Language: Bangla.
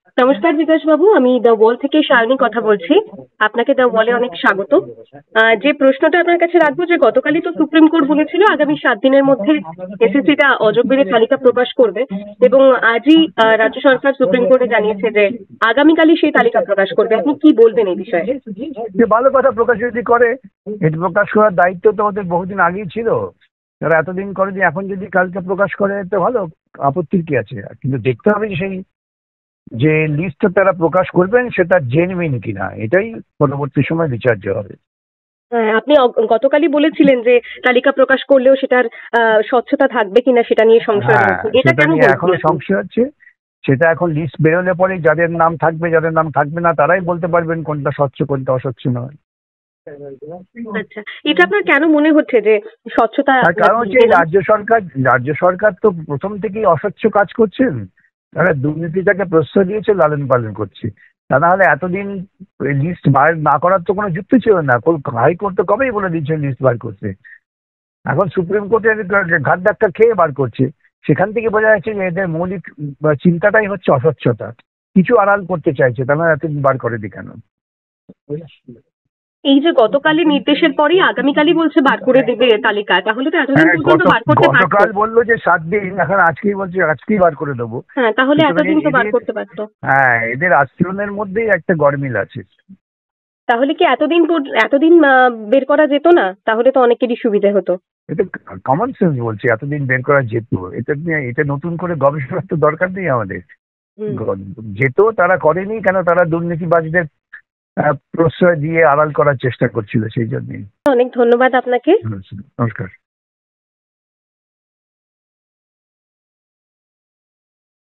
নমস্কার বিকাশ বাবু, আমি দ্য ওয়াল থেকে সায়নী কথা বলছি। আপনাকে দ্য ওয়ালে অনেক স্বাগত। যে প্রশ্নটা আপনার কাছে রাখবো, যে গতকালই তো সুপ্রিম কোর্ট বলেছিল আগামী 7 দিনের মধ্যে এসএসসিটা অযোগ্যদের তালিকা প্রকাশ করবে, এবং আজই রাজ্য সরকার সুপ্রিম কোর্টে জানিয়েছে যে আগামীকালই সেই তালিকা প্রকাশ করবে। আপনি কি বলবেন এই বিষয়ে? যে ভালো কথা, প্রকাশ যদি করে, এটি প্রকাশ করার দায়িত্ব তো ওদের বহুদিন আগেই ছিল। তারা এতদিন করেনি, এখন যদি কালকে প্রকাশ করে তো ভালো, আপত্তির কি আছে? কিন্তু দেখতে হবে যে সেই যে লিস্টটা তারা প্রকাশ করবেন সেটা জেনুইন কিনা, এটাই পরবর্তী সময় বিচার্য হবে। হ্যাঁ, আপনি গতকালই বলেছিলেন যে তালিকা প্রকাশ করলেও সেটার স্বচ্ছতা থাকবে কিনা সেটা নিয়ে সংশয় হ্যাঁ, রয়েছে। এটা সেটা কেন নিয়ে বলছেন এখনো আপনি? সংশয় হচ্ছে। সেটা এখন লিস্ট বেরোলে পরে যাদের নাম থাকবে, যাদের নাম থাকবে না, তারাই বলতে পারবেন কোনটা স্বচ্ছ কোনটা অস্বচ্ছ নয়। আচ্ছা, এটা আপনার কেন মনে হচ্ছে যে স্বচ্ছতা তার কারণ হচ্ছে থাকবে এই না? রাজ্য সরকার তো প্রথম থেকেই অস্বচ্ছ কাজ করছেন। তারা দুর্নীতিটাকে প্রশ্রয় দিয়েছে, লালন পালন করছে। তা না হলে এতদিন লিস্ট বার না করার তো কোনো যুক্তি ছিল না। হাইকোর্ট তো কবেই বলে দিয়েছে লিস্ট বার করতে। এখন সুপ্রিম কোর্টের ঘাট ধাক্কা খেয়ে বার করছে। সেখান থেকে বোঝা যাচ্ছে যে এদের মৌলিক চিন্তাটাই হচ্ছে অস্বচ্ছতা। কিছু আড়াল করতে চাইছে, তা না এতদিন বার করেনি কেন? এই যে গতকালের নির্দেশের পরেই আগামীকালই বলছে বার করে দেবে তালিকা, তাহলে তো এতদিন হ্যাঁ, পর্যন্ত বার করতে পারতো। গতকাল বললো যে 7 দিন, এখন আজকেই বলছে আজকেই বার করে দেবো। হ্যাঁ, তাহলে সুতরাং এতদিন তো বার এদের, করতে পারতো। হ্যাঁ, এদের আচরণের মধ্যেই একটা গরমিল আছে। তাহলে কি এতদিন বের করা যেত না? তাহলে তো অনেকেরই সুবিধে হতো। এটা কমন সেন্স বলছে, এতদিন বের করা যেত। এটা নিয়ে এটা নতুন করে গবেষণার তো দরকার নেই আমাদের। হুম। যেত, তারা করেনি কেন? তারা দুর্নীতিবাজদের প্রশ্রয় দিয়ে আড়াল করার চেষ্টা করছিল, সেই জন্যই। অনেক ধন্যবাদ আপনাকে। নমস্কার।